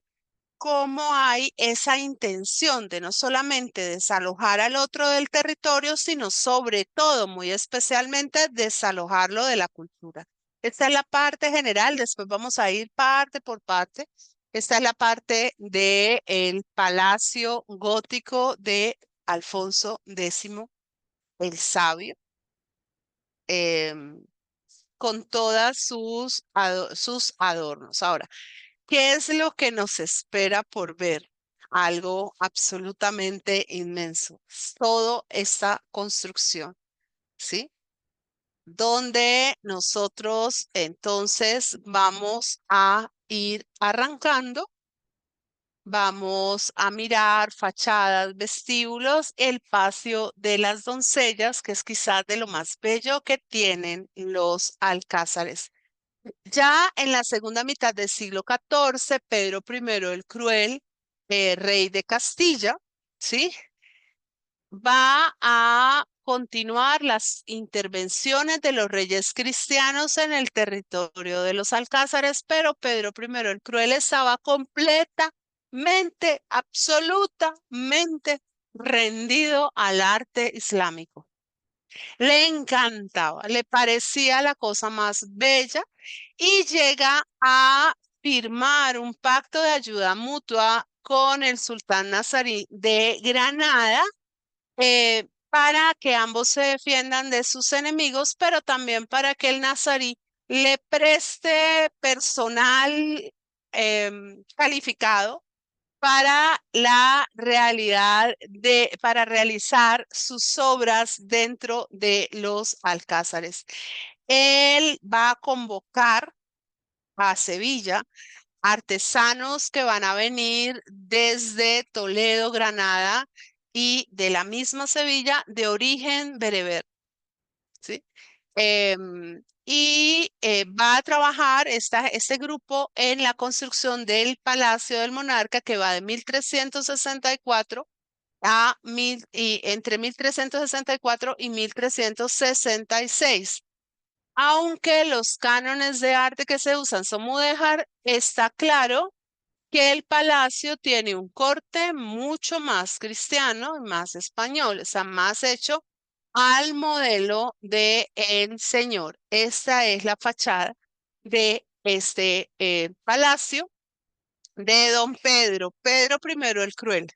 cómo hay esa intención de no solamente desalojar al otro del territorio, sino sobre todo, muy especialmente, desalojarlo de la cultura. Esta es la parte general, después vamos a ir parte por parte. Esta es la parte del palacio gótico de Alfonso X el Sabio, em, con todas sus adornos. Ahora, ¿qué es lo que nos espera por ver? Algo absolutamente inmenso. Toda esta construcción, ¿sí? Donde nosotros entonces vamos a ir arrancando, vamos a mirar fachadas, vestíbulos, el patio de las doncellas, que es quizás de lo más bello que tienen los alcázares. Ya en la segunda mitad del siglo XIV, Pedro I el Cruel, rey de Castilla, ¿sí? va a continuar las intervenciones de los reyes cristianos en el territorio de los alcázares, pero Pedro I el Cruel estaba completamente, absolutamente rendido al arte islámico. Le encantaba, le parecía la cosa más bella y llega a firmar un pacto de ayuda mutua con el sultán nazarí de Granada, para que ambos se defiendan de sus enemigos, pero también para que el nazarí le preste personal calificado para la realidad para realizar sus obras dentro de los alcázares. Él va a convocar a Sevilla artesanos que van a venir desde Toledo, Granada y de la misma Sevilla de origen bereber, ¿sí? Va a trabajar este grupo en la construcción del Palacio del Monarca que va de 1364 entre 1364 y 1366. Aunque los cánones de arte que se usan son mudéjar, está claro que el palacio tiene un corte mucho más cristiano y más español, o sea, más hecho al modelo de el señor. Esta es la fachada de este palacio de don Pedro I el Cruel.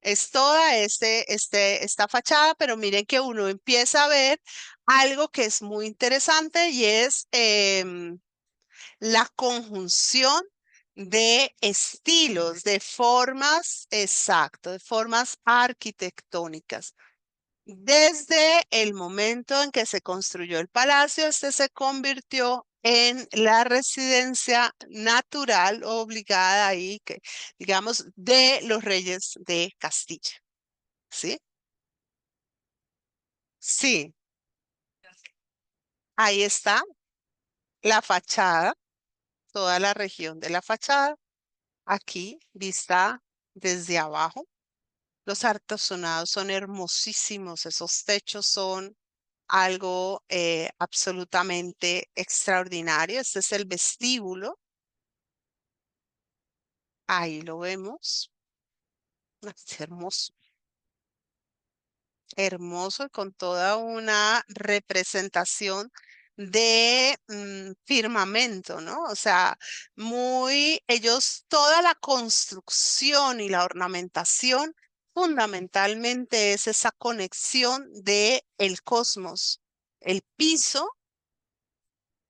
Es toda esta fachada, pero miren que uno empieza a ver algo que es muy interesante y es la conjunción de estilos, de formas, exacto, de formas arquitectónicas. Desde el momento en que se construyó el palacio, este se convirtió en la residencia natural obligada ahí, que, digamos, de los reyes de Castilla. ¿Sí? Sí, ahí está la fachada, toda la región de la fachada, aquí vista desde abajo. Los artesonados son hermosísimos, esos techos son algo absolutamente extraordinario. Este es el vestíbulo, ahí lo vemos, es hermoso. Hermoso y con toda una representación de firmamento, ¿no? O sea, toda la construcción y la ornamentación fundamentalmente es esa conexión de el cosmos, el piso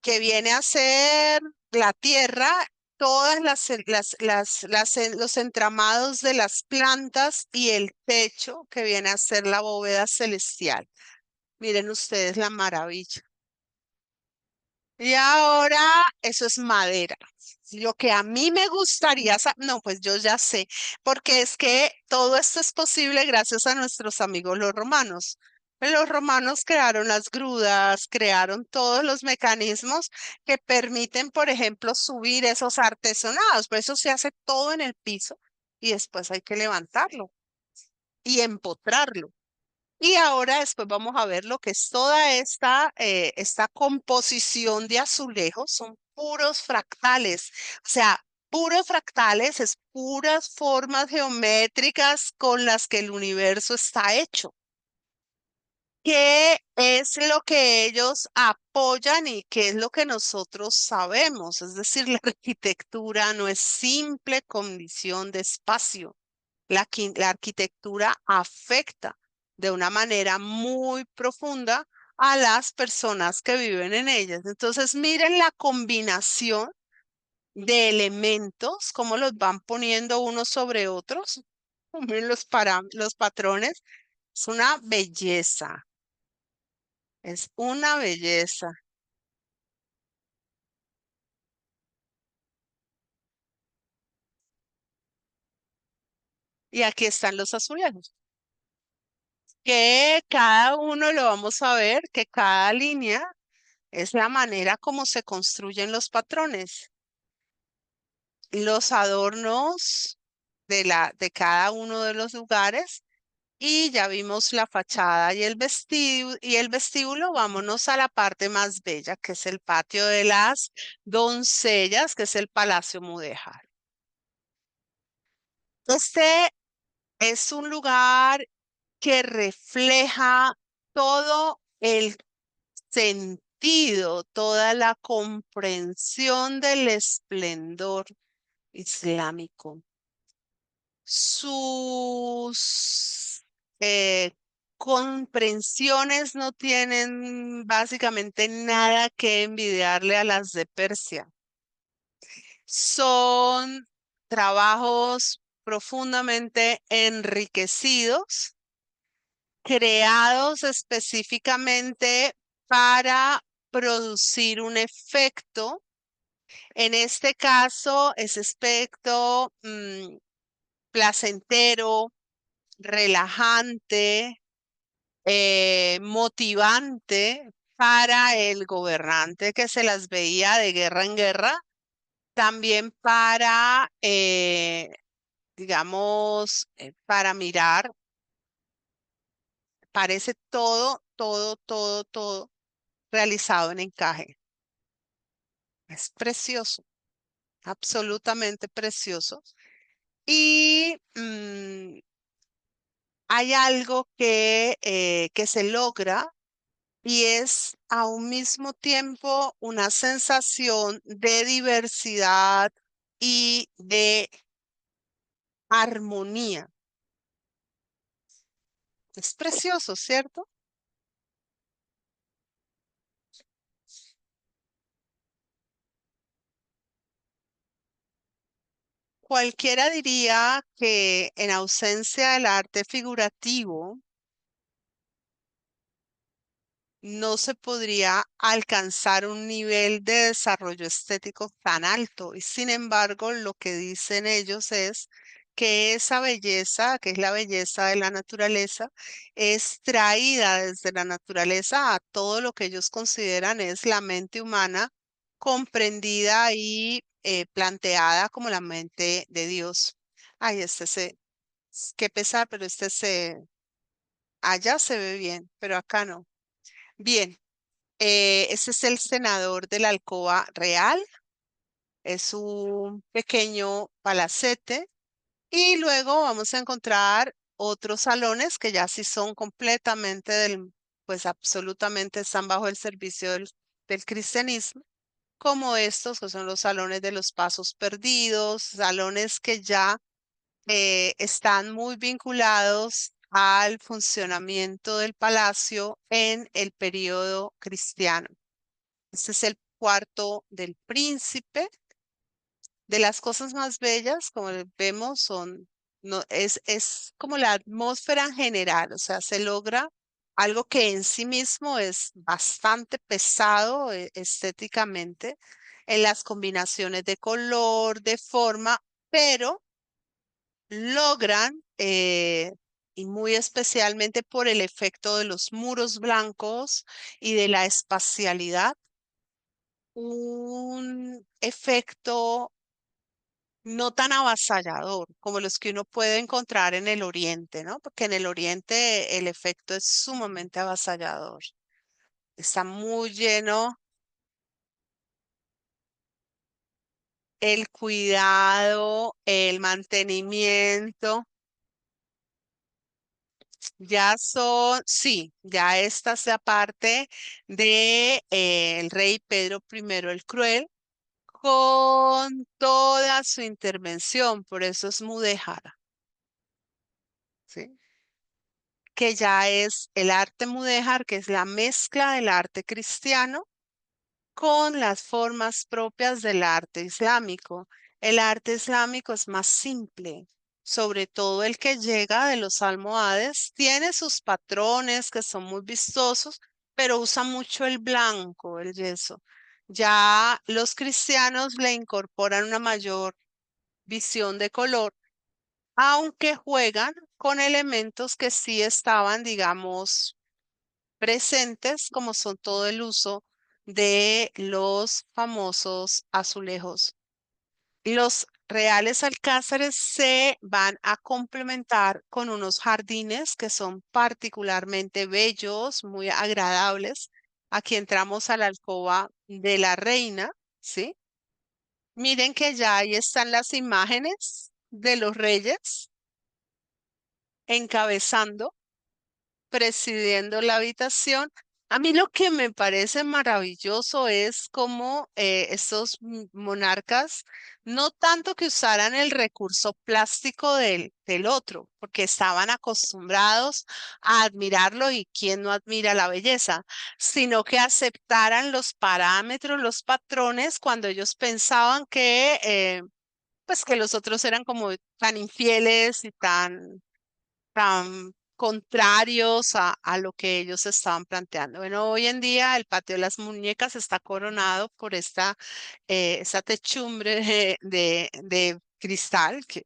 que viene a ser la tierra, todas los entramados de las plantas y el techo que viene a ser la bóveda celestial. Miren ustedes la maravilla. Y ahora eso es madera. Lo que a mí me gustaría, no, pues yo ya sé, porque es que todo esto es posible gracias a nuestros amigos los romanos. Los romanos crearon las grudas, crearon todos los mecanismos que permiten, por ejemplo, subir esos artesonados. Por eso se hace todo en el piso y después hay que levantarlo y empotrarlo. Y ahora después vamos a ver lo que es toda esta composición de azulejos. Son puros fractales. O sea, puros fractales es puras formas geométricas con las que el universo está hecho. ¿Qué es lo que ellos apoyan y qué es lo que nosotros sabemos? Es decir, la arquitectura no es simple condición de espacio. La arquitectura afecta de una manera muy profunda a las personas que viven en ellas. Entonces, miren la combinación de elementos, cómo los van poniendo unos sobre otros. Miren los patrones. Es una belleza, es una belleza. Y aquí están los azulejos, que cada uno lo vamos a ver, que cada línea es la manera como se construyen los patrones. Los adornos de cada uno de los lugares Y ya vimos la fachada y el vestíbulo. Vámonos a la parte más bella, que es el patio de las doncellas, que es el Palacio Mudéjar. Este es un lugar que refleja todo el sentido, toda la comprensión del esplendor islámico. Sus comprensiones no tienen básicamente nada que envidiarle a las de Persia. Son trabajos profundamente enriquecidos, creados específicamente para producir un efecto. En este caso, ese efecto placentero, relajante, motivante para el gobernante que se las veía de guerra en guerra, también para, digamos, para mirar, parece todo, todo, todo, todo realizado en encaje. Es precioso, absolutamente precioso. Y hay algo que se logra y es a un mismo tiempo una sensación de diversidad y de armonía. Es precioso, ¿cierto? Cualquiera diría que en ausencia del arte figurativo, no se podría alcanzar un nivel de desarrollo estético tan alto. Y sin embargo, lo que dicen ellos es que esa belleza, que es la belleza de la naturaleza, es traída desde la naturaleza a todo lo que ellos consideran es la mente humana, comprendida y planteada como la mente de Dios. Ay, qué pesar, pero allá se ve bien, pero acá no. Bien. Ese es el senador de la Alcoba Real. Es un pequeño palacete. Y luego vamos a encontrar otros salones que ya sí son completamente pues absolutamente están bajo el servicio del cristianismo, como estos que son los salones de los pasos perdidos, salones que ya están muy vinculados al funcionamiento del palacio en el periodo cristiano. Este es el cuarto del príncipe. De las cosas más bellas, como vemos, no, es como la atmósfera en general, o sea, se logra algo que en sí mismo es bastante pesado estéticamente en las combinaciones de color, de forma, pero logran, y muy especialmente por el efecto de los muros blancos y de la espacialidad, un efecto no tan avasallador como los que uno puede encontrar en el Oriente, ¿no? Porque en el Oriente el efecto es sumamente avasallador. Está muy lleno el cuidado, el mantenimiento. Ya son, sí, ya esta es la parte de el rey Pedro I el Cruel con toda su intervención, por eso es mudéjar, ¿sí? Que ya es el arte mudéjar, que es la mezcla del arte cristiano con las formas propias del arte islámico. El arte islámico es más simple, sobre todo el que llega de los almohades, tiene sus patrones que son muy vistosos, pero usa mucho el blanco, el yeso. Ya los cristianos le incorporan una mayor visión de color, aunque juegan con elementos que sí estaban, digamos, presentes, como son todo el uso de los famosos azulejos. Los Reales Alcázares se van a complementar con unos jardines que son particularmente bellos, muy agradables. Aquí entramos a la alcoba de la reina, ¿sí? Miren que ya ahí están las imágenes de los reyes encabezando, presidiendo la habitación. A mí lo que me parece maravilloso es cómo estos monarcas, no tanto que usaran el recurso plástico del otro, porque estaban acostumbrados a admirarlo y quién no admira la belleza, sino que aceptaran los parámetros, los patrones, cuando ellos pensaban que, pues que los otros eran como tan infieles y tan contrarios a lo que ellos estaban planteando. Bueno, hoy en día el patio de las muñecas está coronado por esta techumbre de cristal que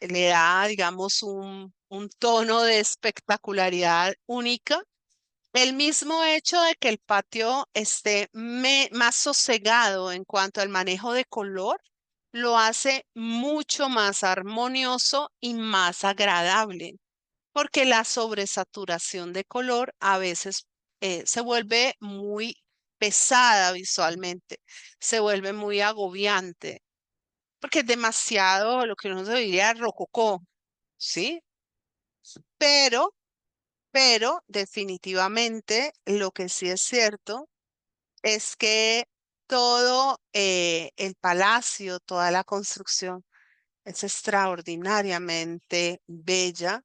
le da, digamos, un tono de espectacularidad única. El mismo hecho de que el patio esté más sosegado en cuanto al manejo de color lo hace mucho más armonioso y más agradable porque la sobresaturación de color a veces se vuelve muy pesada visualmente, se vuelve muy agobiante, porque es demasiado lo que uno se diría rococó, ¿sí? Pero, pero definitivamente lo que sí es cierto es que todo el palacio, toda la construcción es extraordinariamente bella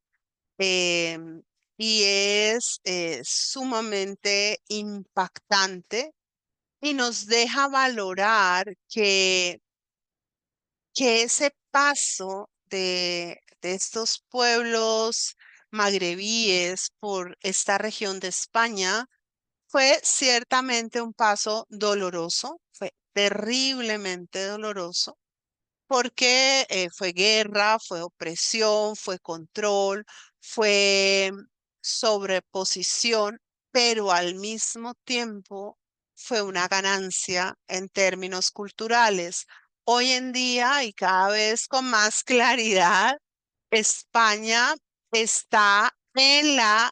em, y es sumamente impactante y nos deja valorar que ese paso de estos pueblos magrebíes por esta región de España fue ciertamente un paso doloroso, fue terriblemente doloroso porque fue guerra, fue opresión, fue control, fue sobreposición, pero al mismo tiempo fue una ganancia en términos culturales. Hoy en día y cada vez con más claridad, España está en la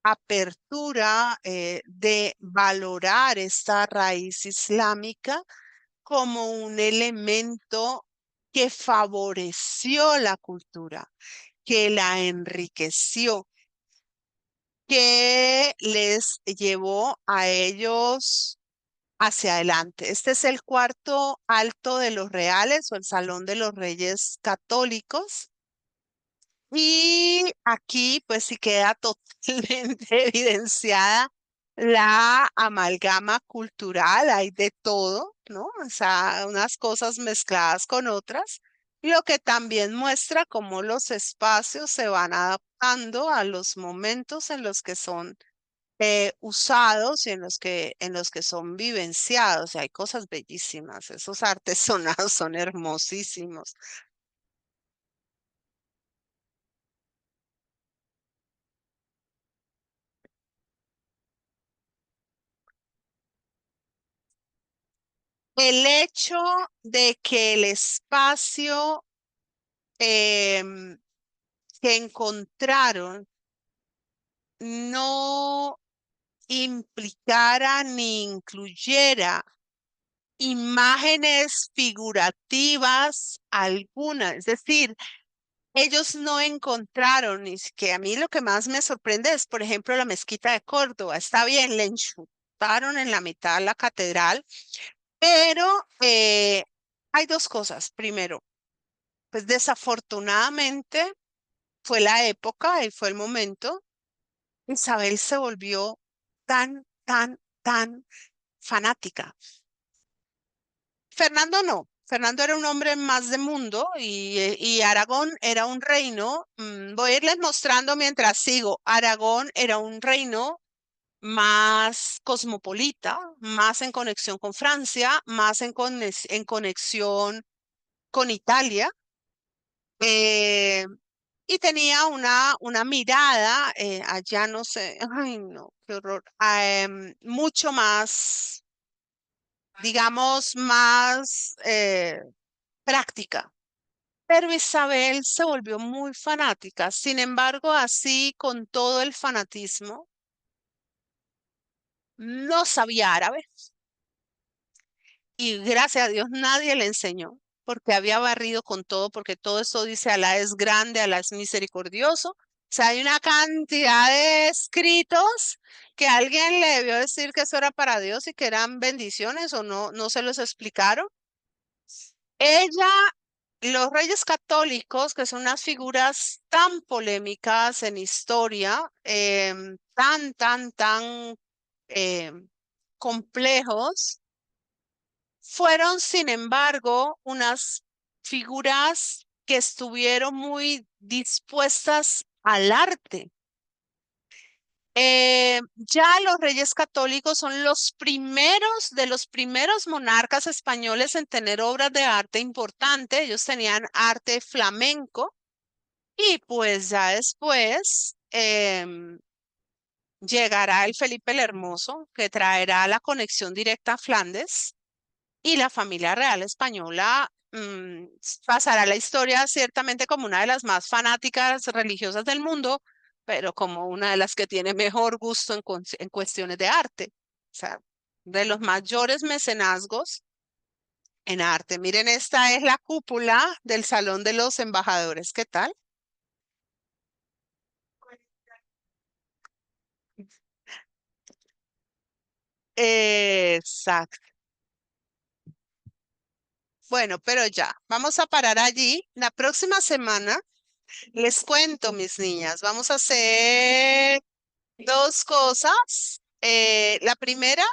apertura de valorar esta raíz islámica como un elemento que favoreció la cultura, que la enriqueció, que les llevó a ellos hacia adelante. Este es el cuarto alto de los reales o el Salón de los Reyes Católicos. Y aquí pues sí queda totalmente evidenciada la amalgama cultural, hay de todo, ¿no? O sea, unas cosas mezcladas con otras, lo que también muestra cómo los espacios se van adaptando a los momentos en los que son usados y en los que son vivenciados. Y hay cosas bellísimas, esos artesonados son hermosísimos. El hecho de que el espacio em, que encontraron no implicara ni incluyera imágenes figurativas alguna, es decir, ellos no encontraron, y es que a mí lo que más me sorprende es, por ejemplo, la mezquita de Córdoba. Está bien, le enchutaron en la mitad la catedral, pero hay dos cosas. Primero, pues desafortunadamente fue la época y fue el momento. Isabel se volvió tan fanática. Fernando no. Fernando era un hombre más de mundo y Aragón era un reino. Voy a irles mostrando mientras sigo. Aragón era un reino más cosmopolita, más en conexión con Francia, más en conexión con Italia. eh, y tenía una mirada, allá no sé, ay no, qué horror, mucho más, digamos, más práctica. Pero Isabel se volvió muy fanática. Sin embargo, así con todo el fanatismo, no sabía árabe y gracias a Dios nadie le enseñó porque había barrido con todo, porque todo esto dice Alá es grande, Alá es misericordioso. O sea, hay una cantidad de escritos que alguien le debió decir que eso era para Dios y que eran bendiciones o no, no se los explicaron. Ella, los reyes católicos, que son unas figuras tan polémicas en historia, tan complejos, fueron, sin embargo, unas figuras que estuvieron muy dispuestas al arte. Ya los reyes católicos son los primeros de los primeros monarcas españoles en tener obras de arte importante. Ellos tenían arte flamenco y pues ya después llegará el Felipe el Hermoso que traerá la conexión directa a Flandes y la familia real española pasará a la historia ciertamente como una de las más fanáticas religiosas del mundo, pero como una de las que tiene mejor gusto en cuestiones de arte. O sea, de los mayores mecenazgos en arte. Miren, esta es la cúpula del Salón de los Embajadores. ¿Qué tal? Exacto. Bueno, pero ya, vamos a parar allí. La próxima semana les cuento, mis niñas, vamos a hacer dos cosas. La primera